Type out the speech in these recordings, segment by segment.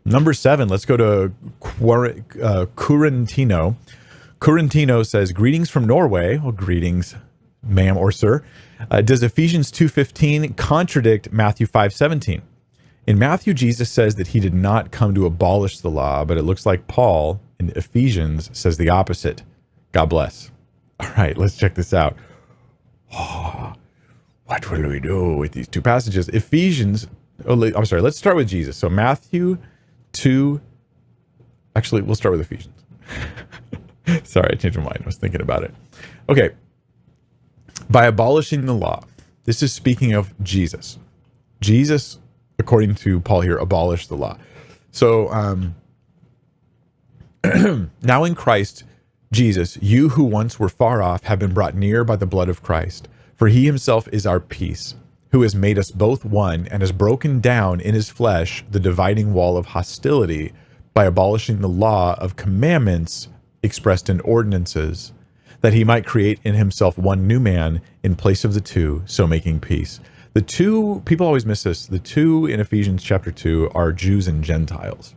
Number 7, let's go to Currentino. Currentino says, greetings from Norway. Well, greetings, ma'am or sir. Does Ephesians 2:15 contradict Matthew 5:17? In Matthew, Jesus says that he did not come to abolish the law, but it looks like Paul in Ephesians says the opposite. God bless. All right, let's check this out. Oh, what will we do with these two passages? Ephesians, I'm sorry, let's start with Jesus. So Matthew 2, actually, we'll start with Ephesians. Sorry, I changed my mind. I was thinking about it. Okay. By abolishing the law, this is speaking of Jesus. Jesus, according to Paul here, abolished the law. So now in Christ Jesus, you who once were far off have been brought near by the blood of Christ. For he himself is our peace, who has made us both one and has broken down in his flesh the dividing wall of hostility by abolishing the law of commandments expressed in ordinances, that he might create in himself one new man in place of the two, so making peace. The two, people always miss this, the two in Ephesians chapter 2 are Jews and Gentiles.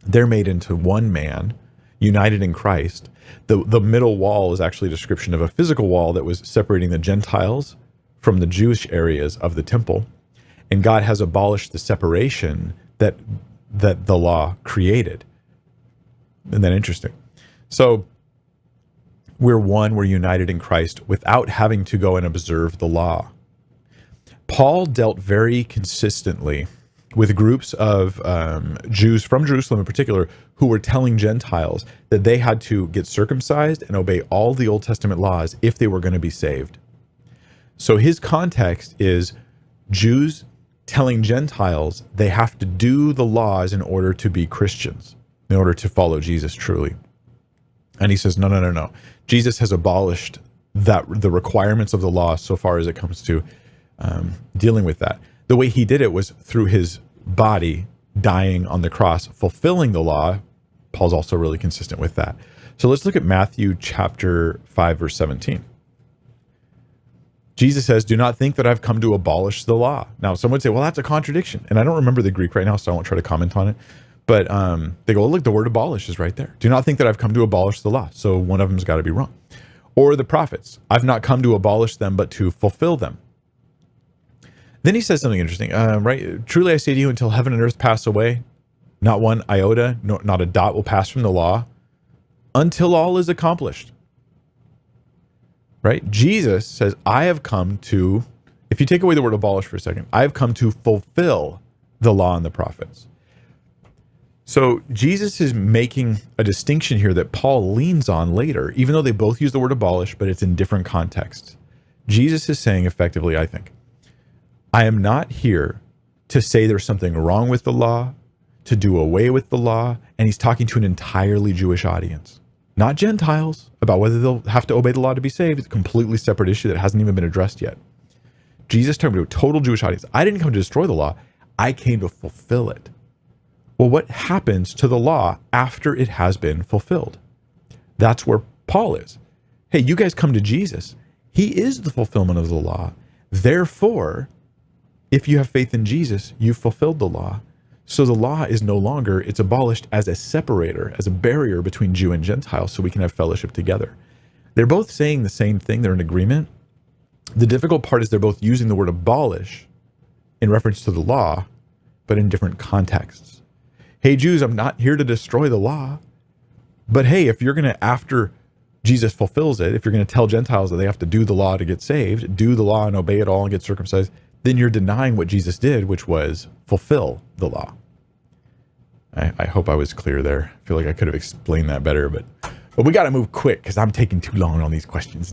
They're made into one man, united in Christ. The middle wall is actually a description of a physical wall that was separating the Gentiles from the Jewish areas of the temple. And God has abolished the separation that the law created. Isn't that interesting? So we're one, we're united in Christ without having to go and observe the law. Paul dealt very consistently with groups of Jews from Jerusalem in particular who were telling Gentiles that they had to get circumcised and obey all the Old Testament laws if they were going to be saved. So his context is Jews telling Gentiles they have to do the laws in order to be Christians, in order to follow Jesus truly. And he says, no. Jesus has abolished the requirements of the law so far as it comes to dealing with that. The way he did it was through his body dying on the cross, fulfilling the law. Paul's also really consistent with that. So let's look at Matthew chapter 5, verse 17. Jesus says, do not think that I've come to abolish the law. Now, some would say, well, that's a contradiction. And I don't remember the Greek right now, so I won't try to comment on it. But they go, look, the word abolish is right there. Do not think that I've come to abolish the law. So one of them's got to be wrong. Or the prophets. I've not come to abolish them, but to fulfill them. Then he says something interesting, right? Truly I say to you, until heaven and earth pass away, not one iota, not a dot will pass from the law, until all is accomplished. Right? Jesus says, I have come to, if you take away the word abolish for a second, I have come to fulfill the law and the prophets. So Jesus is making a distinction here that Paul leans on later, even though they both use the word abolish, but it's in different contexts. Jesus is saying effectively, I think, I am not here to say there's something wrong with the law, to do away with the law, and he's talking to an entirely Jewish audience, not Gentiles, about whether they'll have to obey the law to be saved. It's a completely separate issue that hasn't even been addressed yet. Jesus talking to a total Jewish audience. I didn't come to destroy the law. I came to fulfill it. Well, what happens to the law after it has been fulfilled? That's where Paul is. Hey, you guys come to Jesus. He is the fulfillment of the law. Therefore, if you have faith in Jesus, you've fulfilled the law. So the law is no longer, it's abolished as a separator, as a barrier between Jew and Gentile, so we can have fellowship together. They're both saying the same thing. They're in agreement. The difficult part is they're both using the word abolish in reference to the law, but in different contexts. Hey, Jews, I'm not here to destroy the law. But hey, if you're going to, after Jesus fulfills it, if you're going to tell Gentiles that they have to do the law to get saved, do the law and obey it all and get circumcised, then you're denying what Jesus did, which was fulfill the law. I hope I was clear there. I feel like I could have explained that better, but we got to move quick because I'm taking too long on these questions.